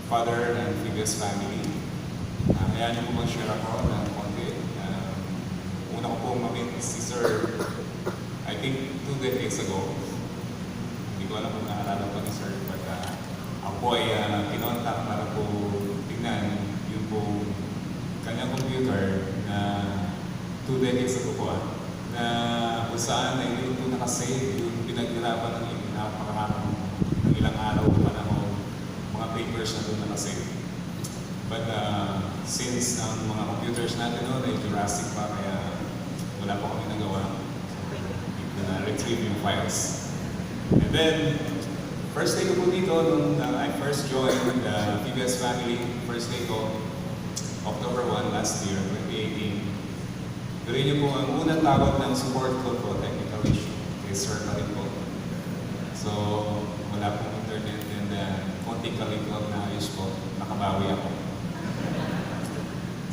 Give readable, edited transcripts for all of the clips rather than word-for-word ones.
father and previous family. Kaya niyo po mag-share ako ng konti. Una ko po mamit si Sir, I think 2 decades ago. Hindi ko alam kung naalala pa ni Sir, but ako po ay kinontak para po tingnan yung po kanyang computer na 2 decades ago po na kung saan ay hindi po nakasave yung pinaghirapan ng napakahapon ng ilang araw pa na mga papers na doon nakasave. But since ang mga computers natin noon ay Jurassic pa, kaya wala pa kami nagawa. Retrieve yung files. And then, first day ko po dito, nung I first joined the PBS family, first day ko, October 1 last year, 2018. Gawin niyo po ang unang tawag ng support call po, technical issue, kay Sir Carag po. So, wala pong internet and konting kalikot na ayos po, nakabawi ako.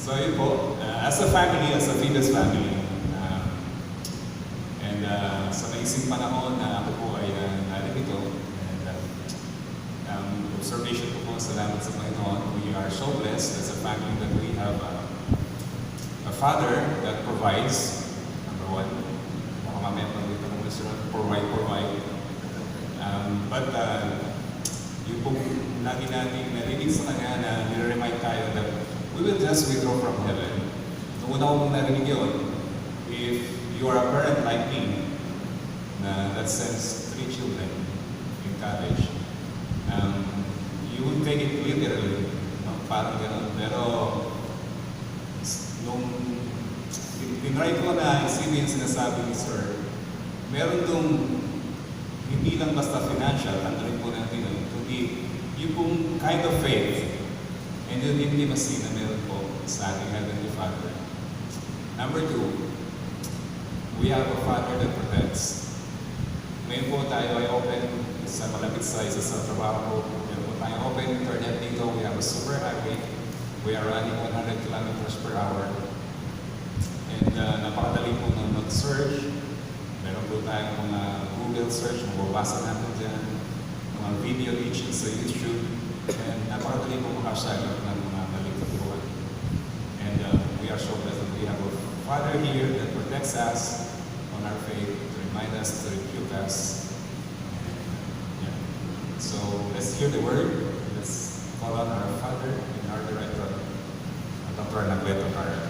So yun po, as a family, as a PBS family, and sa naising panahon na ako po ay narito, and observation ko po, salamat sa Panginoon, we are so blessed as a family that we have a father that provides, number one, baka mamaya pag dito ng restaurant, provide. But yung po lagi natin narinig sa kanya na nire-remind tayo that we will just withdraw from heaven. Nung una ko mong narinig yun, if you are a parent like me, that sends 3 children in college, you will take it literally, no? Parang gano'n. Pero, nung tinry ko na isipin yung sinasabi ni Sir, meron dong hindi lang basta financial, ano rin po natin yun, kundi yung pong kind of faith and yung intimacy na meron po sa ating Heavenly Father. Number 2, we have a Father that protects. Ngayon po tayo ay open sa malapit sa isa sa trabaho po. Ngayon po tayo open internet dito. We have a super highway. We are running 100 kilometers per hour. And napakadali po na mag-search. Meron po tayong mga Google search, mababasa natin dyan. Mga video teachings sa YouTube. And napakadali po makasagap ng mga malikatuan. And we are so blessed that we have a Father here that protects us on our faith, to remind us, to rebuke us. Yeah. So let's hear the word. Let's call on our Father and our Director, Dr. Anacleto, Carag.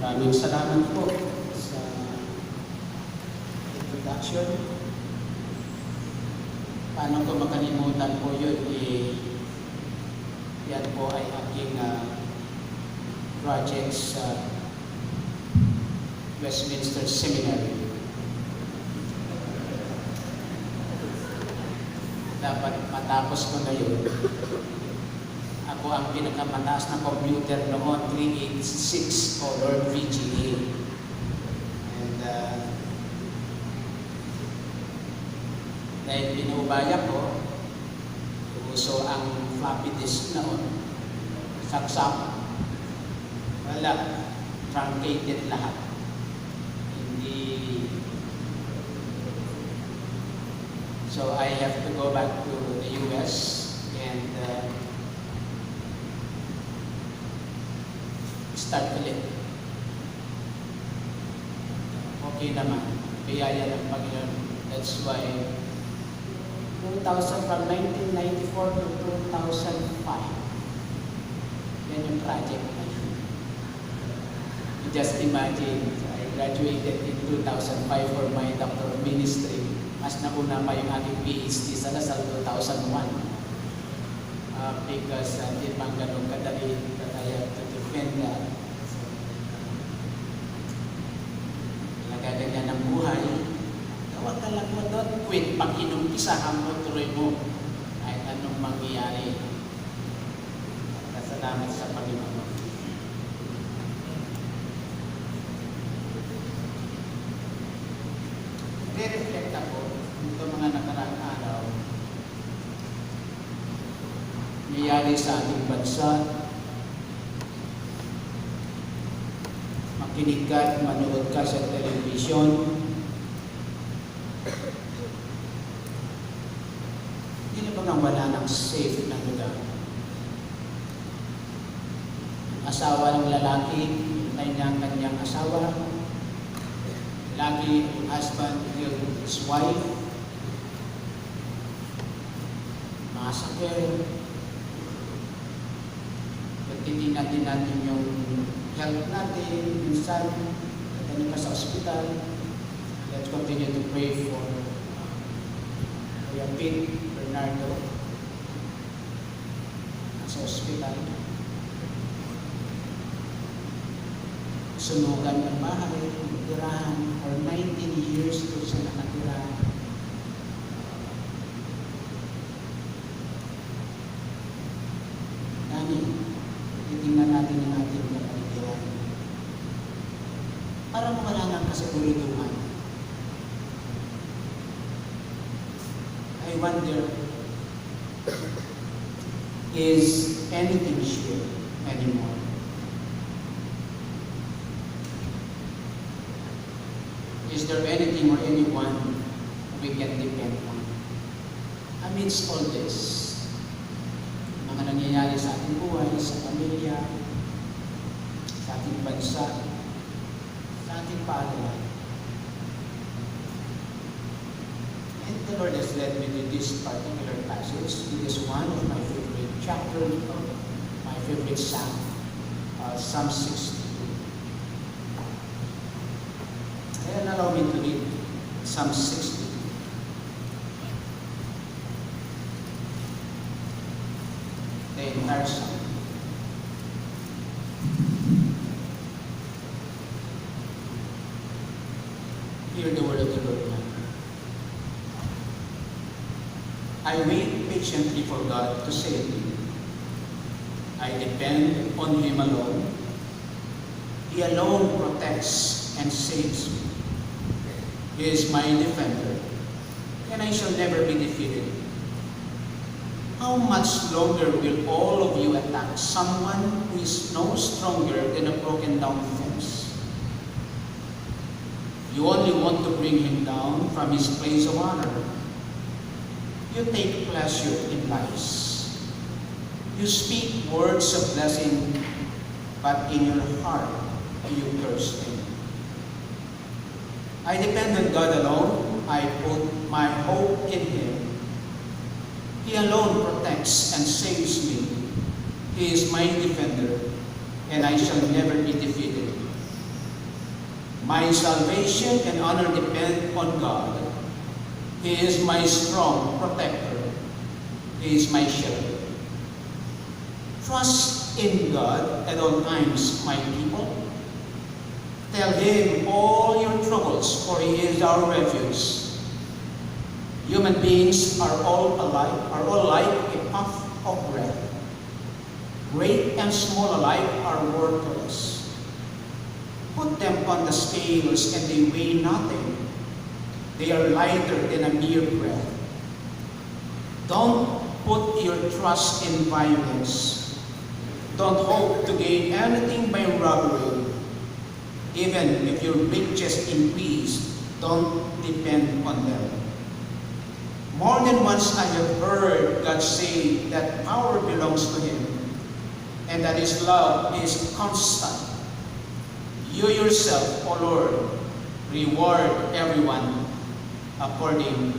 Maraming salamat po sa introduction. Paano ko makalimutan po yun? Yan po ay aking project sa Westminster Seminary. Dapat matapos ko na yun. Ako ang pinakamataas na computer noon, 386 color VGA. And dahil pinuubaya ko, uso ang floppy disk noon, saksak, wala, truncated lahat. Hindi. So I have to go back to the US and start ulit. Okay naman, biyaya ng Panginoon. That's why 2000 from 1994 to 2005. Yan yung project na yun. You just imagine, I graduated in 2005 for my doctoral ministry. Mas nauna pa yung aking PhD sa Lasal 2001. Because hindi pa ganun kadali that I have to defend that. Nagaganyan ng buhay. Huwag ka lang mo doon, quit, pag inumpisahan mo, tuloy mo, kahit anong mangyayari. Salamat sa Panginoon. Re-reflect ako ito mga nakaraang araw. Nangyayari sa ating bansa, makinig ka at manood ka sa television, ang safe na lugar. Ang asawa ng lalaki, hintay niya ang kanyang asawa. Lagi ang husband will his wife. Mga sakit. Pagtitingnan din natin yung health natin. Minsan, natanin ka sa ospital. Let's continue to pray for Kuya Pete Bernardo sa ospital. Sunugan ng bahay, tirahan for 19 years doon siya nakatirahan. Dani, titingnan natin ang ating kapaligiran. Para wala nang kasiguraduhan. I wonder, is anything sure anymore? Is there anything or anyone we can depend on? Amidst all this, mga nangyayari sa ating buhay, sa pamilya, sa ating bansa, sa ating paaralan. And the Lord has led me to this particular passage. It is one of my favorite chapters of my favorite psalm, Psalm 62. And allow me to read Psalm 60. The entire psalm. Hear the word of the Lord now. I wait patiently for God to save me. I depend on Him alone. He alone protects and saves me. He is my defender, and I shall never be defeated. How much longer will all of you attack someone who is no stronger than a broken down fence? You only want to bring him down from his place of honor. You take pleasure in lies. You speak words of blessing, but in your heart you curse him. I depend on God alone. I put my hope in Him. He alone protects and saves me. He is my defender, and I shall never be defeated. My salvation and honor depend on God. He is my strong protector. He is my shelter. Trust in God at all times, my people. Tell Him all your troubles, for He is our refuge. Human beings are all like a puff of breath. Great and small alike are worthless. Put them on the scales and they weigh nothing. They are lighter than a mere breath. Don't put your trust in violence. Don't hope to gain anything by robbery. Even if your riches increase, don't depend on them. More than once I have heard God say that power belongs to Him and that His love is constant. You yourself, O Lord, reward everyone according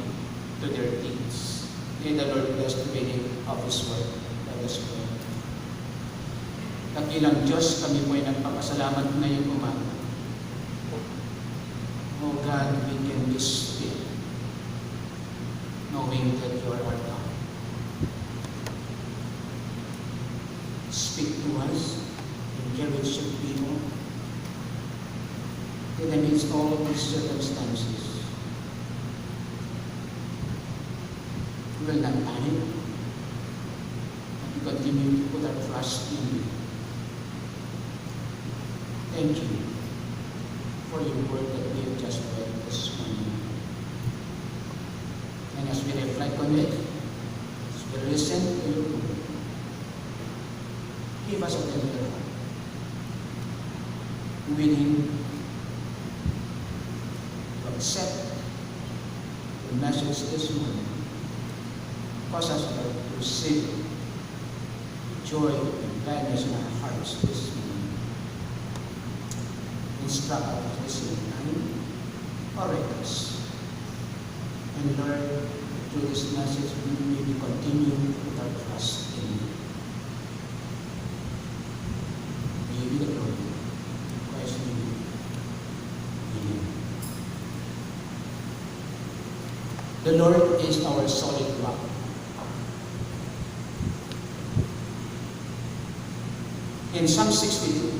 to their deeds. May the Lord bless the reading of His word. Let us pray. Dakilang Diyos, kami po ay nagpapasalamat ngayong umaga. Oh God, we can be still, knowing that you are our God. Speak to us, encourage your people. In the midst of all of these circumstances, we will not panic, but we continue to put our trust in you. Thank you for your word that we have just read this morning. And as we reflect on it, as we listen to your word, give us a tender heart, willing to accept the message this morning. Cause us, Lord, to receive joy and gladness in our hearts this morning. Instruct us this evening, correct us, and Lord, through this message we may be continuing with our trust in you. May you be the glory. In Christ's name, amen. The Lord is our solid rock. In Psalm 62,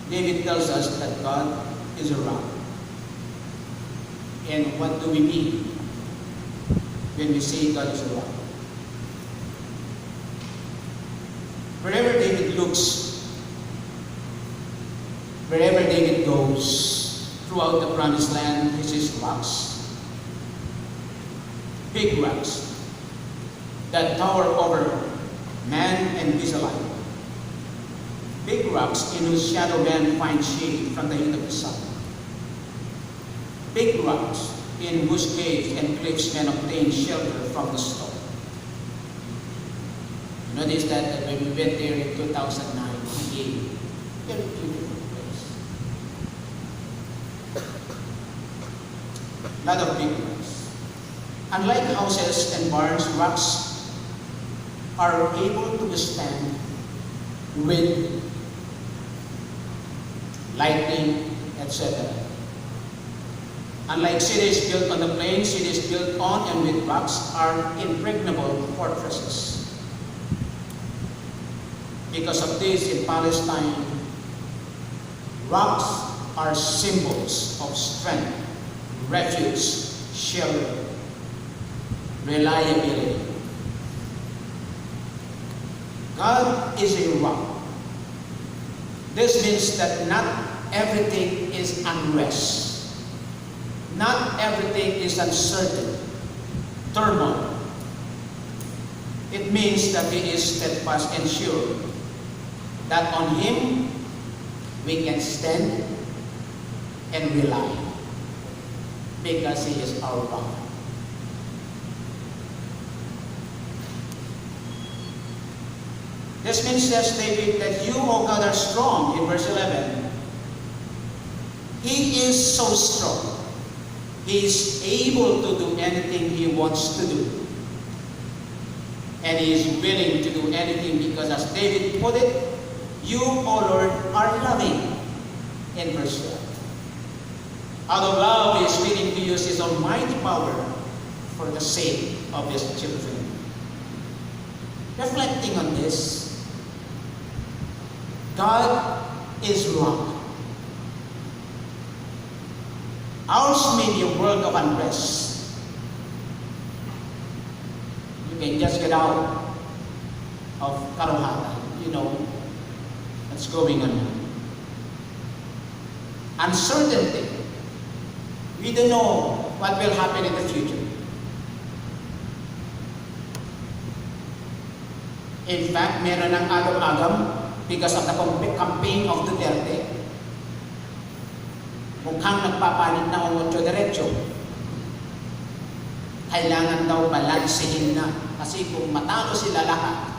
David tells us that God is a rock. And what do we mean when we say God is a rock? Wherever David looks, wherever David goes, throughout the promised land, he sees rocks. Big rocks that tower over man and beast alike. Big rocks in whose shadow man finds shade from the heat of the sun. Big rocks in whose caves and cliffs men obtain shelter from the storm. Notice that when we went there in 2009, again, very beautiful place. A lot of big rocks. Unlike houses and barns, rocks are able to withstand wind, lightning, etc. Unlike cities built on the plains, cities built on and with rocks are impregnable fortresses. Because of this, in Palestine, rocks are symbols of strength, refuge, shelter, reliability. God is a rock. This means that not everything is unrest. Not everything is uncertain, turmoil. It means that He is steadfast and sure that on Him we can stand and rely because He is our rock. This means, says David, that you, O God, are strong, in verse 11. He is so strong. He is able to do anything He wants to do. And He is willing to do anything because, as David put it, you, O Lord, are loving, in verse 12. Out of love, He is willing to use His almighty power for the sake of His children. Reflecting on this, God is rock. Ours may be a world of unrest. You can just get out of Karuhara, you know what's going on. Uncertainty. We don't know what will happen in the future. In fact, meron ng agam-agam because of the campaign of Duterte. Mukhang nagpapalit na ang 8 diretso. Kailangan daw balansehin na. Kasi kung matalo sila lahat,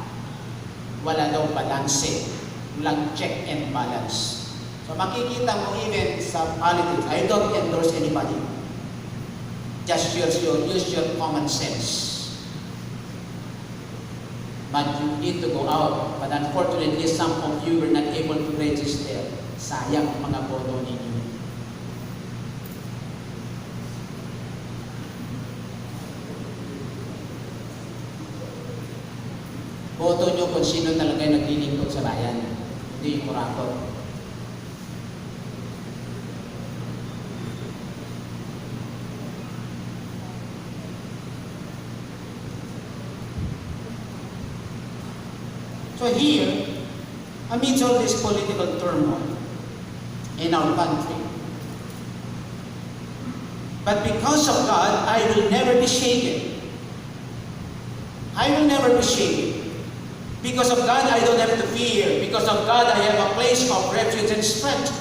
wala daw balanse. Walang check and balance. So makikita mo even sa politics, I don't endorse anybody. Just use your common sense. But you need to go out. But unfortunately, some of you were not able to register. Sayang ang mga boto ninyo. Boto nyo kung sino talaga naglilingkod sa bayan. Hindi yung kurakot. So here, amidst all this political turmoil in our country, but because of God, I will never be shaken. I will never be shaken. Because of God, I don't have to fear. Because of God, I have a place of refuge and strength.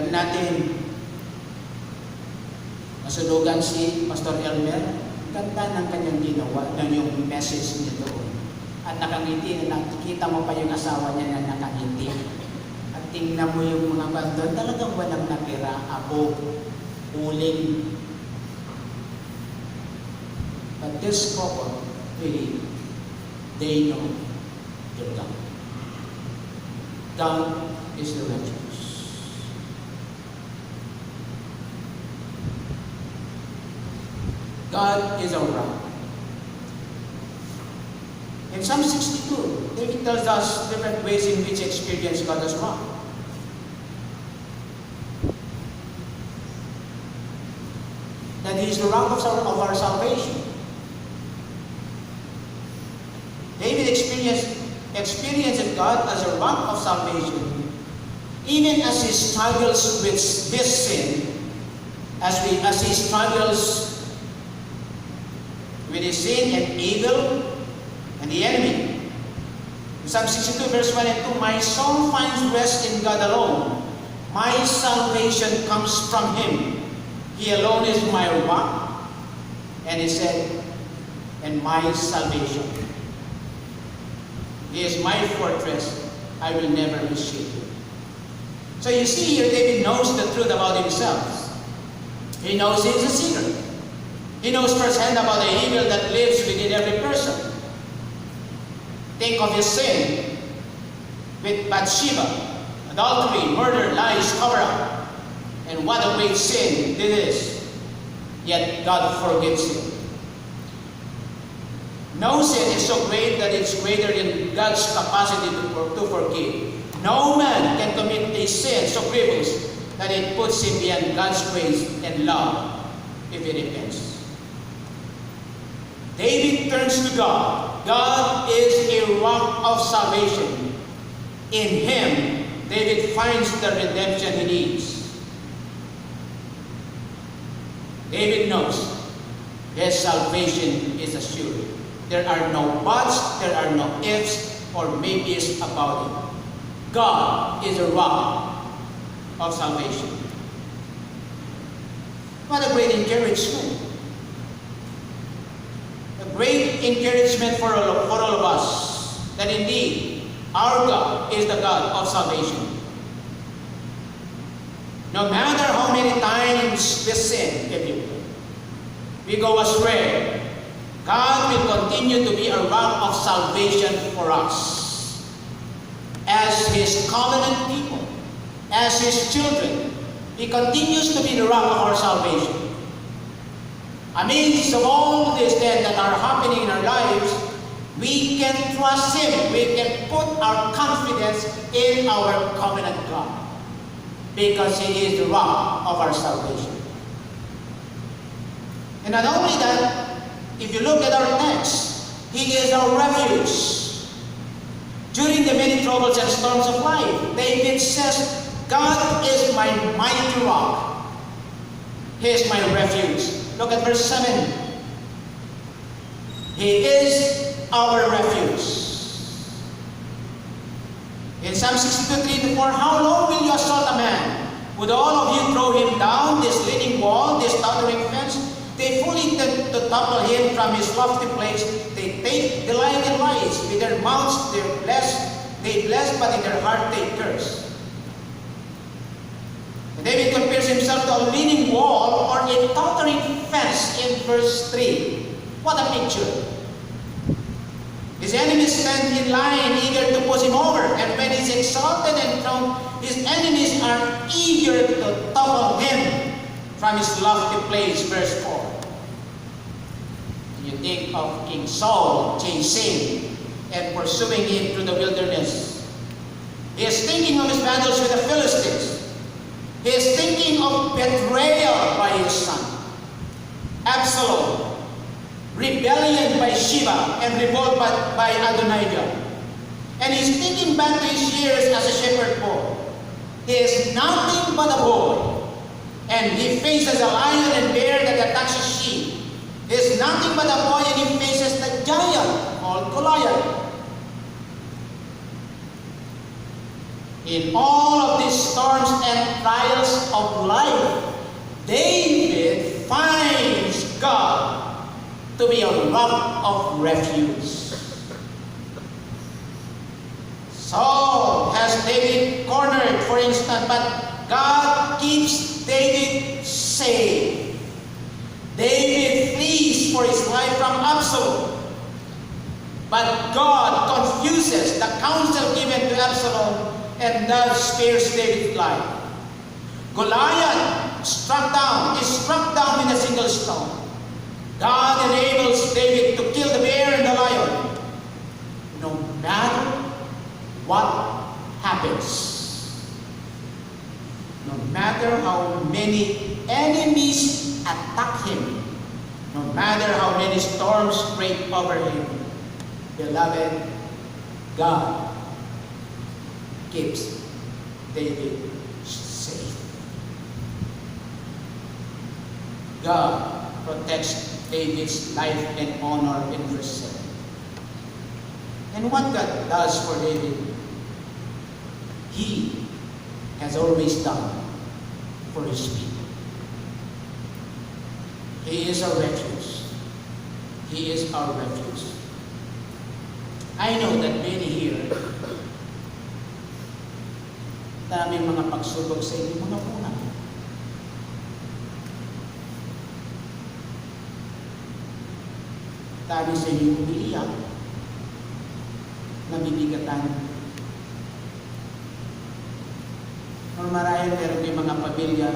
Alam natin, nasunugan si Pastor Elmer, ganda ng kanyang ginawa, ng yung message niya doon. At nakangiti, nakikita mo pa yung asawa niya na nakangiti. At tingnan mo yung mga bandon, talagang walang natira, abo, uling. But this couple, really, they know their God. God is the refuge. God is our rock. In Psalm 62, David tells us different ways in which experience God as rock. That He is the rock of our salvation. David experiences God as a rock of salvation, even as he struggles with this sin, as he struggles with his sin and evil and the enemy. In Psalm 62, verse 1 and 2, my soul finds rest in God alone. My salvation comes from Him. He alone is my rock, and he said, and my salvation. He is my fortress. I will never be shaken. So you see here, David knows the truth about himself. He knows he is a sinner. He knows firsthand about the evil that lives within every person. Think of his sin with Bathsheba, adultery, murder, lies, cover-up. And what a great sin this is. Yet God forgives him. No sin is so great that it's greater than God's capacity to forgive. No man can commit a sin so grievous that it puts him beyond God's grace and love if he repents. David turns to God. God is a rock of salvation. In Him, David finds the redemption he needs. David knows his salvation is assured. There are no buts, there are no ifs or maybes about it. God is a rock of salvation. What a great encouragement. A great encouragement for all of us, that indeed our God is the God of salvation. No matter how many times we sin, if you will, we go astray, God will continue to be a rock of salvation for us. As His covenant people, as His children, He continues to be the rock of our salvation. Amidst of all this then that are happening in our lives, we can trust Him. We can put our confidence in our covenant God, because He is the rock of our salvation. And not only that, if you look at our text, He is our refuge. During the many troubles and storms of life, David says, God is my mighty rock. He is my refuge. Look at verse 7. He is our refuge. In Psalm 62, 3-4, how long will you assault a man? Would all of you throw him down, this leaning wall, this towering fence? They fully intend to topple him from his lofty place. They take delight in lies. With their mouths they bless, but in their heart they curse. And David compares himself to a leaning wall or a tottering fence in verse 3. What a picture. His enemies stand in line, eager to push him over. And when he's exalted and thrown, his enemies are eager to topple him from his lofty place, verse 4. You think of King Saul chasing and pursuing him through the wilderness. He is thinking of his battles with the Philistines. He is thinking of betrayal by his son, Absalom, rebellion by Sheba, and revolt by Adonijah. And he's thinking back to his years as a shepherd boy. He is nothing but a boy. And he faces a lion and bear that attacks his sheep. He is nothing but a boy, and he faces the giant called Goliath. In all of these storms and trials of life, David finds God to be a rock of refuge. Saul has David cornered, for instance, but God keeps David safe. David flees for his life from Absalom, but God confuses the counsel given to Absalom and thus spares David's life. Goliath is struck down with a single stone. God enables David to kill the bear and the lion, no matter what happens. No matter how many enemies attack him, no matter how many storms break over him, beloved, God keeps David safe. God protects David's life and honor in verse 7. And what God does for David, He has always done for His people. He is our refuge. He is our refuge. I know that many here, daming mga pagsubok sa inyong mga punan. Dami sa inyong umiiyak, nabibigatan. Or marahil meron may mga pamilya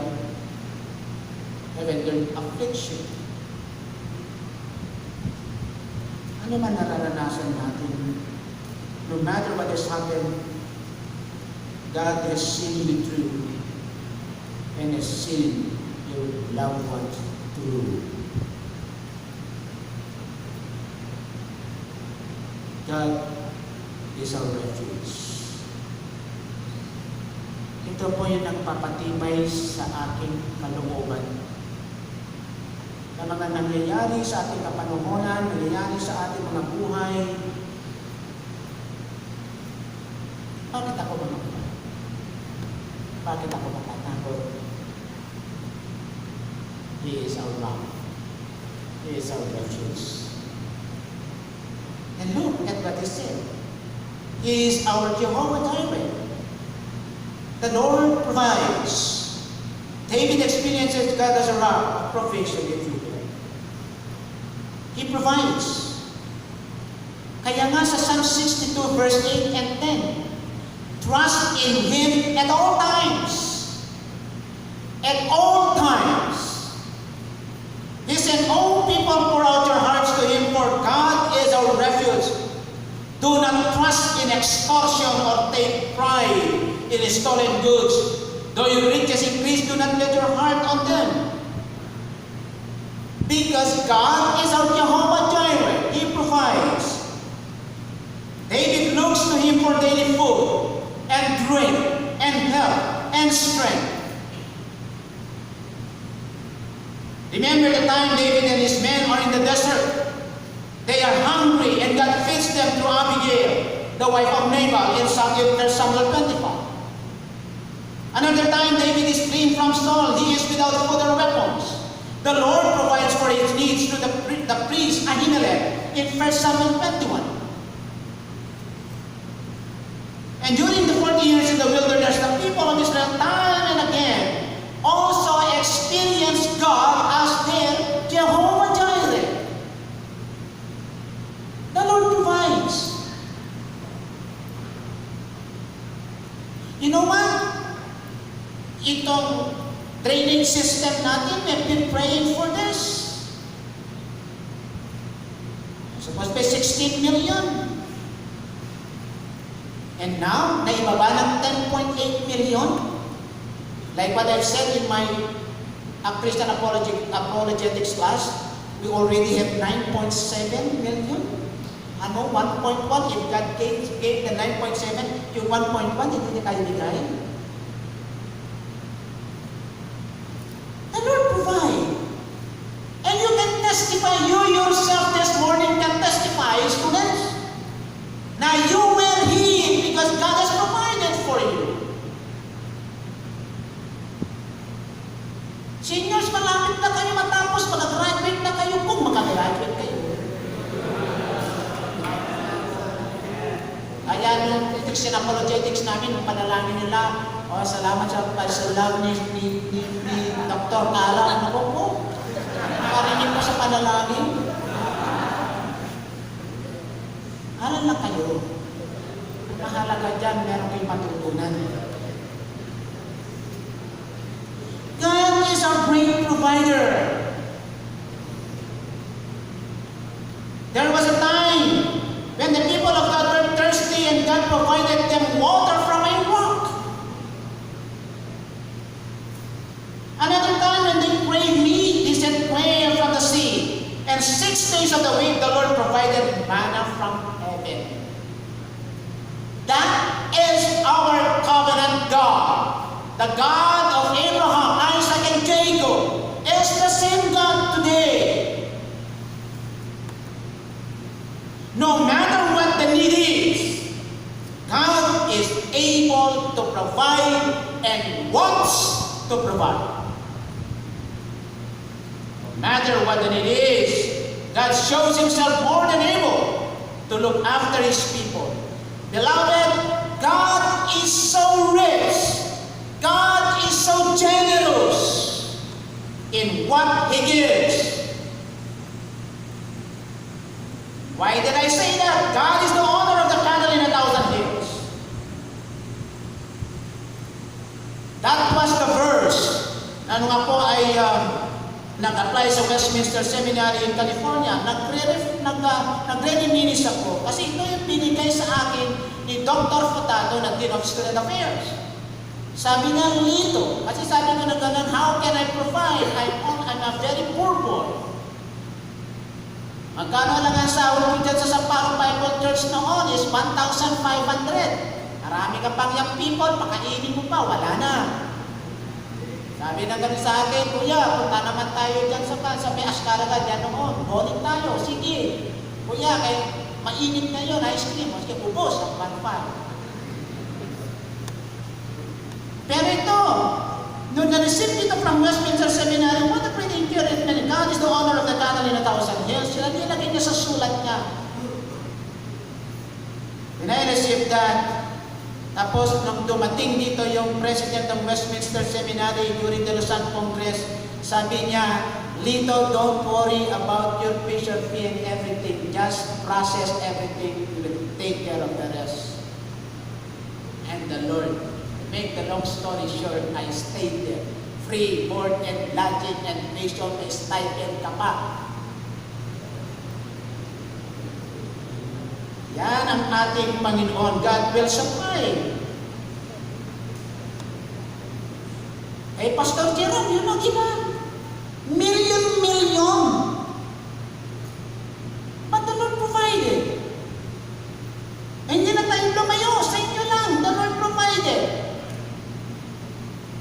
have entered affliction. Ano man nararanasan natin, no matter what has happened, God has seen you through and has seen your loved ones through. God is our refuge. Ito po yung nagpapatibay sa aking kalooban. Na mga nangyayari sa ating kapanahonan, nangyayari sa ating mga buhay, bakit ako manungkot? Bakit ako matatakot? He is our rock. He is our refuge. And look at what he said. He is our Jehovah Jireh. The Lord provides. David experiences God as a rock of provision, if you will. He provides. Kaya nga sa Psalm 62 verse 8 and 10, trust in Him at all times. At all times. Listen, all people, pour out your hearts to Him, for God is our refuge. Do not trust in extortion or take pride in stolen goods. Though your riches increase, do not let your heart on them. Because God is our Jehovah Jireh. He provides. David looks to Him for daily food and drink and health and strength. Remember the time David and his men are in the desert. They are hungry and God feeds them through Abigail, the wife of Nabal, in 1 Samuel 25. Another time David is fleeing from Saul. He is without food or weapons. The Lord provides for his needs through the priest Ahimelech in 1 Samuel 21. And during the 40 years in the wilderness, the people of Israel time and again also experienced God as their Jehovah Jireh. The Lord provides. You know what? Itong drainage system natin, we've been praying for this. Supposed to be 16 million. And now, naibaba ng 10.8 million. Like what I've said in my Christian apologetics class, we already have 9.7 million. Ano, 1.1, if God gave the 9.7, yung 1.1, hindi niya kaya bigay. The Lord provide. And you can testify, you yourself this morning can testify, students. Now you were healed because God has provided for you. Christian apologetics namin, ang panalangin nila, salamat sa love ni Dr. Carag. Ano po? Nakarinig mo sa panalangin? Aral lang kayo. Ang mahalaga dyan, meron kayong matutunan. God is our great provider. There was a time when the people of God were thirsty and God provided them water from a rock. Another time when they craved meat, He sent quail from the sea. And 6 days of the week, the Lord provided manna from heaven. That is our covenant God. The God of Abraham, Isaac, and Jacob is the same God today. No matter what the need is, God is able to provide and wants to provide. No matter what the need is, God shows Himself more than able to look after His people. Beloved, God is so rich. God is so generous in what He gives. Why did I say that? God is the owner of the cattle in 1,000 hills. That was the verse na nung ako ay nag-apply sa Westminster Seminary in California. Nagre-reminis ako kasi ito yung binigay sa akin ni Dr. Furtado na Dean of Student Affairs. Sabi niya, Lito, kasi sabi ko na ganun, how can I provide? I'm a very poor boy. Magkano lang ang sahod ko dyan sa Sampalo Bible Church noon is 1,500. Marami ka pang young people, pakainin mo pa, wala na. Sabi na ganun sa akin, Kuya, punta naman tayo dyan sa may Carag dyan noon. Bowling tayo, sige. Kuya, kaya mainit ngayon, ice cream, sige, ubos, ang 1,500. Pero ito, nung na-receive ito from Westminster Seminary, what a pretty encouragement. God is the owner of the cattle in 1,000 hills. Sila nilagay niya sa sulat niya. When I received that, tapos nung dumating dito yung president ng Westminster Seminary during the Lausanne Congress, sabi niya, Lito, don't worry about your tuition fee and everything. Just process everything. We will take care of the rest. And the Lord, make the long story short, I stayed there. Free, board and lodging and tuition, may stipend ka pa. Yan ang ating Panginoon. God will supply. Eh, Pastor Jerome, yun ang iba. Million. But the Lord provided. Hindi na tayo lumayo. Sa inyo lang, the Lord provided.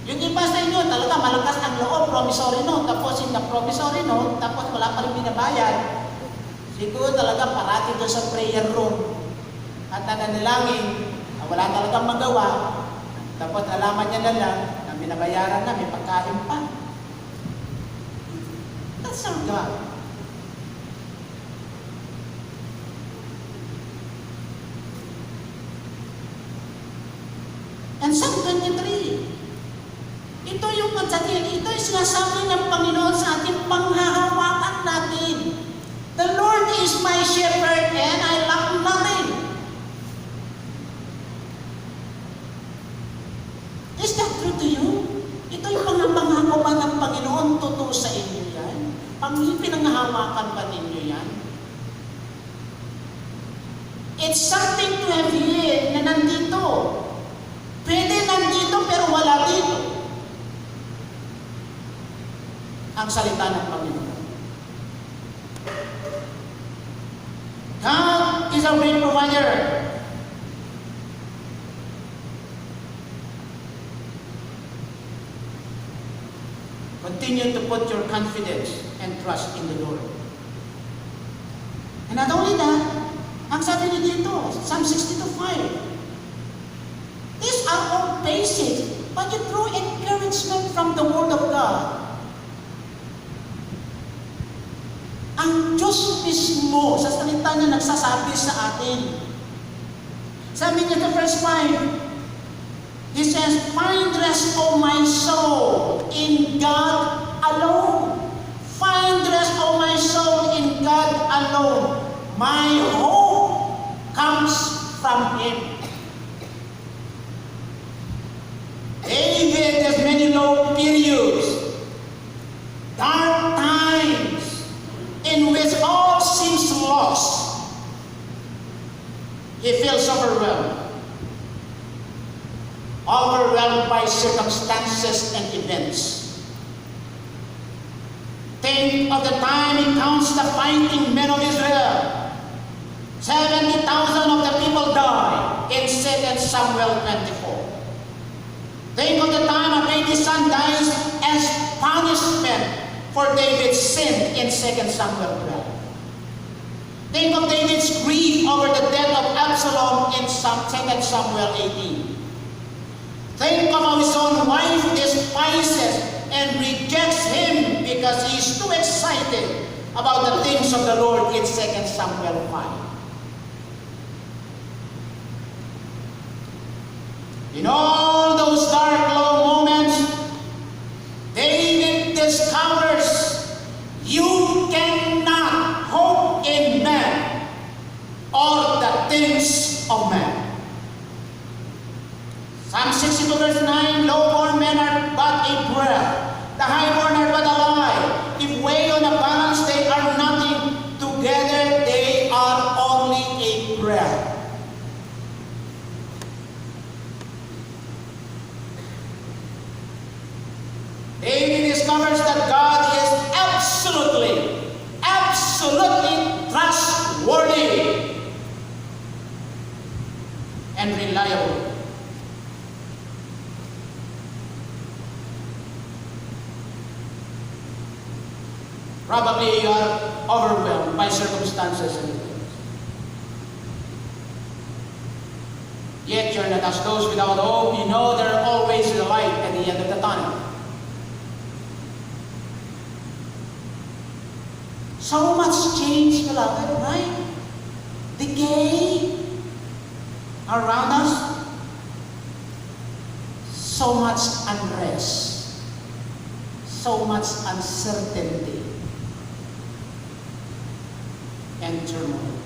Yung iba sa inyo, talaga malakas ang loob, promissory note, tapos in the promissory note, tapos wala pa rin binabayad. Siguro talaga parati doon sa prayer room at nananalangin na wala talagang magawa, tapos alaman niya na lang na binabayaran na, may pagkain pa. That's our God. And Psalm 23, ito yung pagsatin, ito yung sinasabi ng Panginoon sa ating panghahawakan natin. The Lord is my shepherd and I lack nothing. Is that true to you? Ito yung pangangako ba ng Panginoon, totoo sa inyo yan? Pinanghahawakan ba ninyo yan? It's something to have here na nandito. Pwede nandito pero wala dito. Ang salita ng Panginoon. God is our great provider. Continue to put your confidence and trust in the Lord. And not only that, ang sabi niya dito, Psalm 62:5, these are all basic, but you draw encouragement from the Word of God. Ang Diyos mismo, sa salita niya nagsasabi sa atin. Sabi niya sa verse 5, he says, find rest, O my soul, in God alone. Find rest, O my soul, in God alone. My hope comes from Him. David has many low periods, dark times, in which all seems lost. He feels overwhelmed. Overwhelmed by circumstances and events. Think of the time he counts the fighting men of Israel. 70,000 of the people died in 2 Samuel 24. Think of the time a baby son dies as punishment for David's sin in 2 Samuel 12. Think of David's grief over the death of Absalom in 2 Samuel 18. Think of how his own wife despises and rejects him because he is too excited about the things of the Lord in 2 Samuel 5. In all those dark, low moments, David discovers you cannot hope in man or the things of man. Psalm 62 verse 9, low-born men are but a breath, the high-born are but a lie. If weighed on a balance, they are nothing. Together, they are only a breath. David discovers that God is absolutely trustworthy and reliable. Probably you are overwhelmed by circumstances and events. Yet you're not as those without hope. You know there are always a light at the end of the tunnel. So much change, beloved, right? Decay around us. So much unrest. So much uncertainty and turmoil.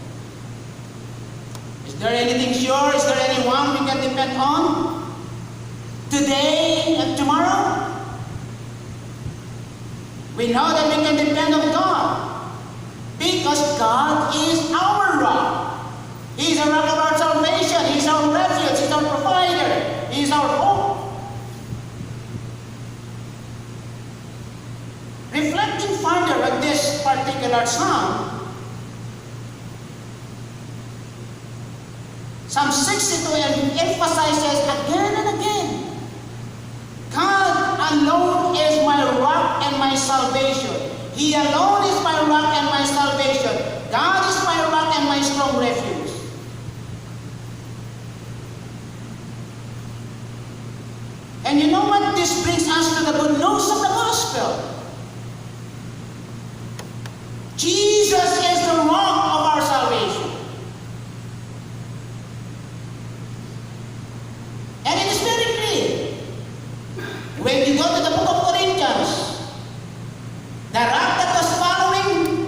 Is there anything sure? Is there anyone we can depend on? Today and tomorrow? We know that we can depend on God. Because God is our rock. He is the rock of our salvation. He is our refuge. He is our provider. He is our hope. Reflecting further on this particular psalm, Psalm 62 emphasizes again and again, God alone is my rock and my salvation. He alone is my rock and my salvation. God is my rock and my strong refuge. And you know what? This brings us to the good news of the gospel. Jesus is the rock of our salvation. And it is very clear. When you go to the book of Corinthians, the rock that was following,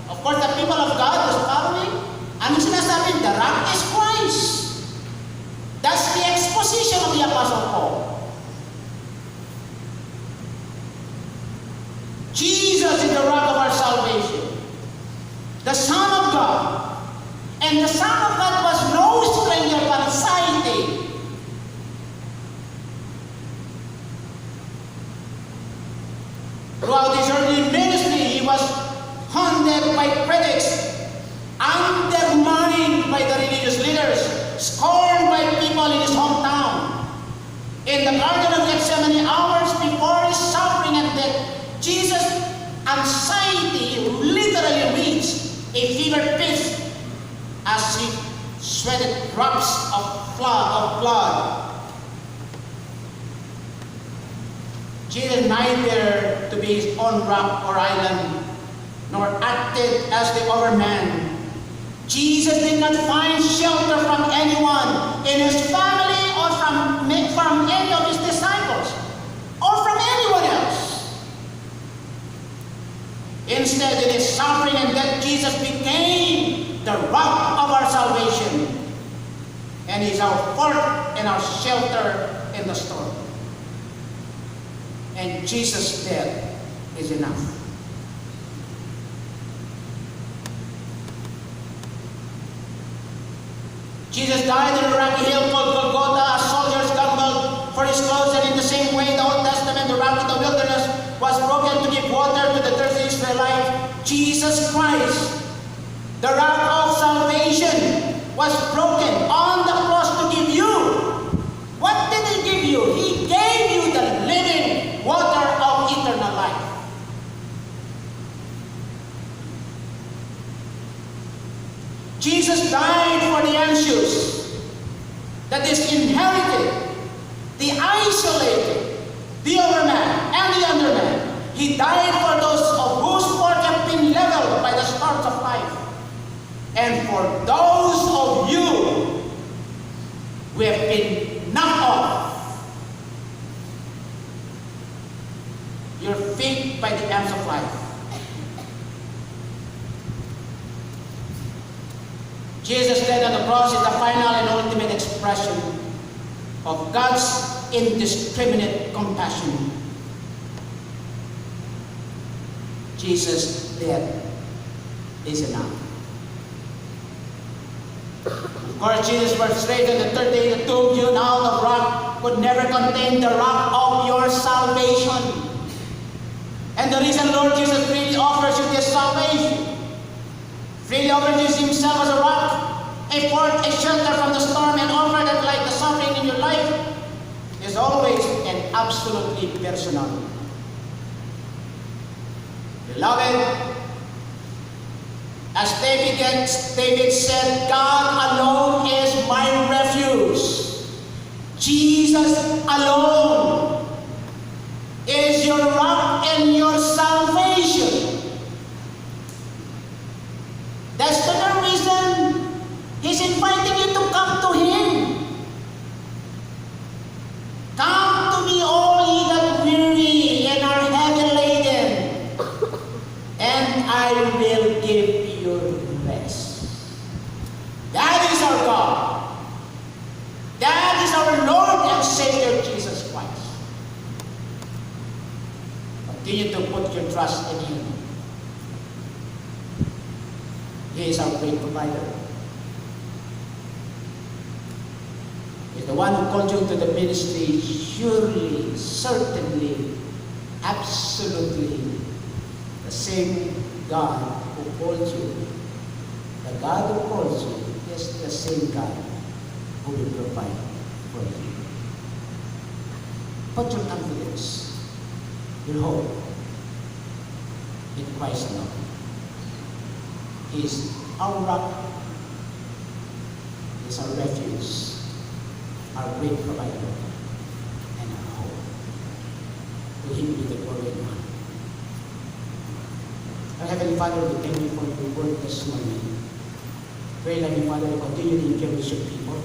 of course the people of God was following, anong sinasabi? The rock is Christ. That's the exposition of the Apostle Paul. Jesus is the rock of our salvation. The Son of God. And the Son of God was no stranger but sighted. Throughout his early ministry, he was haunted by critics, undermined by the religious leaders, scorned by people in his hometown. In the Garden of Gethsemane, hours before his suffering and death, Jesus' anxiety literally reached a fever pitch as he sweated drops of blood. Jesus neither to be his own rock or island, nor acted as the overman, Jesus did not find shelter from anyone in his family or from any of his disciples or from anyone else. Instead, in his suffering and death, Jesus became the rock of our salvation. And he's our fort and our shelter in the storm. And Jesus' death is enough. Jesus died on a rocky hill called Golgotha as soldiers gambled for his clothes, and in the same way the Old Testament, the rock in the wilderness, was broken to give water to the thirsty Israelite. Jesus Christ, the rock of salvation, was broken on the cross to give you. What did he give you? He gave you the living water of eternal life. Jesus died for the anxious, that is inherited, the isolated, the overman and the underman. He died for those of whose fork have been leveled by the storms of life. And for those of you who have been knocked off your feet by the arms of life. Jesus' death on the cross is the final and ultimate expression of God's indiscriminate compassion. Jesus' death is enough. Of course, Jesus was raised on the third day in the tomb. You now, the rock could never contain the rock of your salvation. And the reason Lord Jesus freely offers you this salvation, freely offers himself as a rock, a fort, a shelter from the storm, and offer that like the suffering in your life, is always and absolutely personal. Beloved, as David said, God alone is my refuge. Jesus alone is your rock and your salvation. That's the very reason he's inviting you to come to him. Come to me, all ye that weary and are heavy laden, and I will give you rest. That is our God. That is our Lord and Savior Jesus Christ. Continue to put your trust in him. He is our great provider. He is the one who called you to the ministry. Surely, certainly, absolutely, the same God who called you, the God who calls you, is the same God who will provide for you. Put your confidence, your hope in Christ alone. He is our rock, He is our refuge, our great provider, and our hope. To Him be the glory and honor. Our Heavenly Father, we thank you for your word this morning. Pray, Heavenly Father, to continue to encourage your people.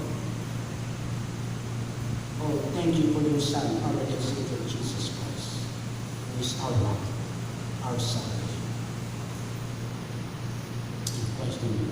Oh, thank you for your Son, our Lord and Savior, Jesus Christ, who is our rock, our salvation. In Christ's name.